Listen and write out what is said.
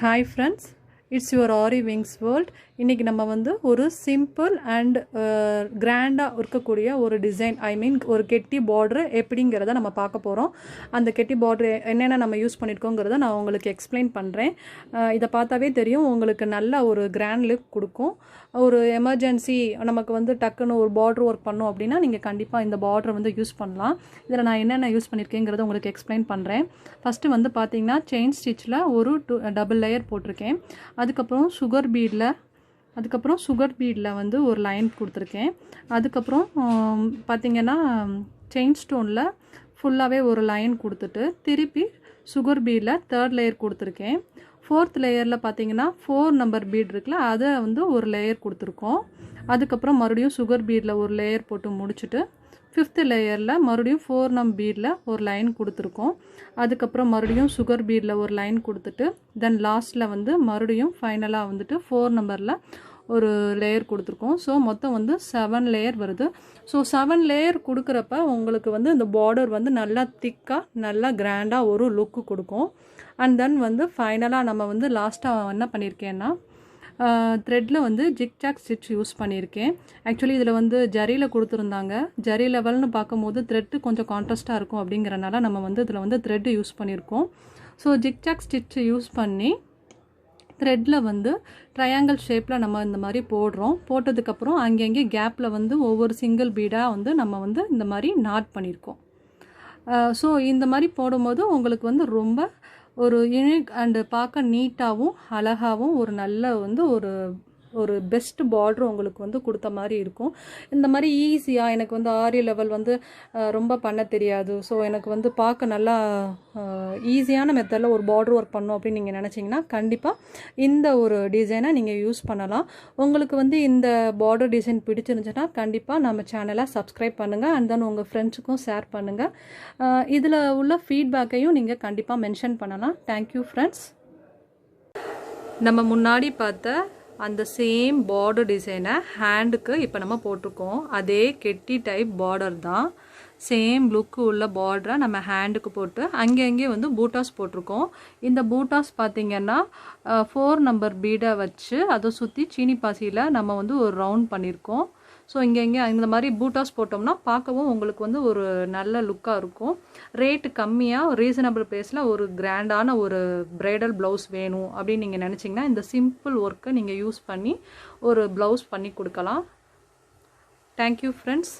Hi friends, it's your Aariwingsworld. இன்னைக்கு நம்ம வந்து ஒரு சிம்பிள் அண்ட் கிராண்டா இருக்கக்கூடிய ஒரு டிசைன், ஐ மீன் ஒரு கெட்டி பார்டர் எப்படிங்கிறத நம்ம பார்க்க போகிறோம். அந்த கெட்டி பார்டர் என்னென்ன நம்ம யூஸ் பண்ணியிருக்கோங்கிறத நான் உங்களுக்கு எக்ஸ்பிளைன் பண்ணுறேன். இதை பார்த்தாவே தெரியும் உங்களுக்கு நல்ல ஒரு கிராண்ட் லுக் கொடுக்கும். ஒரு எமர்ஜென்சி நமக்கு வந்து டக்குன்னு ஒரு பார்டர் ஒர்க் பண்ணோம் அப்படின்னா நீங்கள் கண்டிப்பாக இந்த பார்டரை வந்து யூஸ் பண்ணலாம். இதில் நான் என்னென்ன யூஸ் பண்ணியிருக்கேங்கிறத உங்களுக்கு எக்ஸ்பிளைன் பண்ணுறேன். ஃபஸ்ட்டு வந்து பார்த்தீங்கன்னா செயின் ஸ்டிச்சில் ஒரு டபுள் லேயர் போட்டிருக்கேன். அதுக்கப்புறம் சுகர் பீடில் வந்து ஒரு லைன் கொடுத்துருக்கேன். அதுக்கப்புறம் பார்த்திங்கன்னா செயின் ஸ்டோனில் ஃபுல்லாகவே ஒரு லைன் கொடுத்துட்டு திருப்பி சுகர் பீடில் 3rd லேயர் கொடுத்துருக்கேன். 4th லேயரில் பார்த்திங்கன்னா 4 நம்பர் பீட் இருக்குல்ல, அதை வந்து ஒரு லேயர் கொடுத்துருக்கோம். அதுக்கப்புறம் மறுபடியும் சுகர் பீடில் ஒரு லேயர் போட்டு முடிச்சுட்டு 5th லேயரில் மறுபடியும் 4 நம்பர் பீடில் ஒரு லைன் கொடுத்துருக்கோம். அதுக்கப்புறம் மறுபடியும் சுகர் பீடில் ஒரு லைன் கொடுத்துட்டு தென் லாஸ்ட்டில் வந்து மறுபடியும் ஃபைனலாக வந்துட்டு 4 நம்பரில் ஒரு லேயர் கொடுத்துருக்கோம். ஸோ மொத்தம் வந்து 7 லேயர் வருது. ஸோ 7 லேயர் கொடுக்குறப்ப உங்களுக்கு வந்து இந்த பார்டர் வந்து நல்லா திக்காக நல்லா கிராண்டாக ஒரு லுக்கு கொடுக்கும். அண்ட் தென் வந்து ஃபைனலாக நம்ம வந்து லாஸ்ட்டாக என்ன பண்ணியிருக்கேன்னா த்ரெட்டில் வந்து ஜிக்ஜாக் ஸ்டிச் யூஸ் பண்ணியிருக்கேன். ஆக்சுவலி இதில் வந்து ஜரியில் கொடுத்துருந்தாங்க. ஜரி லெவல்னு பார்க்கும்போது த்ரெட்டு கொஞ்சம் கான்ட்ராஸ்ட்டாக இருக்கும் அப்படிங்கிறனால நம்ம வந்து இதில் வந்து த்ரெட்டு யூஸ் பண்ணியிருக்கோம். ஸோ ஜிக்ஜாக் ஸ்டிச் யூஸ் பண்ணி த்ரெட்டில் வந்து ட்ரையாங்கிள் ஷேப்பில் நம்ம இந்த மாதிரி போடுறோம். போட்டதுக்கப்புறம் அங்கங்கே கேப்பில் வந்து ஒவ்வொரு சிங்கிள் பீடாக வந்து நம்ம வந்து இந்த மாதிரி நாட் பண்ணியிருக்கோம். ஸோ இந்த மாதிரி போடும்போது உங்களுக்கு வந்து ரொம்ப ஒரு யூனிக் அண்டு பார்க்க நீட்டாகவும் அழகாகவும் ஒரு நல்ல வந்து ஒரு பெஸ்ட் பார்டர் உங்களுக்கு வந்து கொடுத்த மாதிரி இருக்கும். இந்த மாதிரி ஈஸியாக எனக்கு வந்து ஆரி லெவல் வந்து ரொம்ப பண்ண தெரியாது, ஸோ எனக்கு வந்து பார்க்க நல்லா ஈஸியான மெத்தடில் ஒரு பார்டர் ஒர்க் பண்ணோம் அப்படின்னு நீங்கள் நினச்சிங்கன்னா கண்டிப்பாக இந்த ஒரு டிசைனை நீங்கள் யூஸ் பண்ணலாம். உங்களுக்கு வந்து இந்த பார்டர் டிசைன் பிடிச்சிருந்துச்சுன்னா கண்டிப்பாக நம்ம சேனலை சப்ஸ்கிரைப் பண்ணுங்கள். அண்ட் தென் உங்கள் ஃப்ரெண்ட்ஸுக்கும் ஷேர் பண்ணுங்கள். இதில் உள்ள ஃபீட்பேக்கையும் நீங்கள் கண்டிப்பாக மென்ஷன் பண்ணலாம். Thank you friends. நம்ம முன்னாடி பார்த்த அந்த சேம் பார்டர் டிசைனை ஹேண்டுக்கு இப்போ நம்ம போட்டிருக்கோம். அதே கெட்டி டைப் பார்டர் தான், சேம் லுக்கு உள்ள பார்டரை நம்ம ஹேண்டுக்கு போட்டு அங்கே வந்து பூட்டாஸ் போட்டிருக்கோம். இந்த பூட்டாஸ் பார்த்திங்கன்னா 4 நம்பர் பீடை வச்சு அதை சுற்றி சீனி பாசியில் நம்ம வந்து ஒரு ரவுண்ட் பண்ணியிருக்கோம். ஸோ இங்கே இந்த மாதிரி பூட்டாஸ் போட்டோம்னா பார்க்கவும் உங்களுக்கு வந்து ஒரு நல்ல லுக்காக இருக்கும். ரேட்டு கம்மியாக ரீசனபிள் ப்ரைஸில் ஒரு கிராண்டான ஒரு பிரைடல் ப்ளவுஸ் வேணும் அப்படின்னு நீங்கள் நினச்சிங்கன்னா இந்த சிம்பிள் ஒர்க்கை நீங்கள் யூஸ் பண்ணி ஒரு ப்ளவுஸ் பண்ணி கொடுக்கலாம். Thank you friends.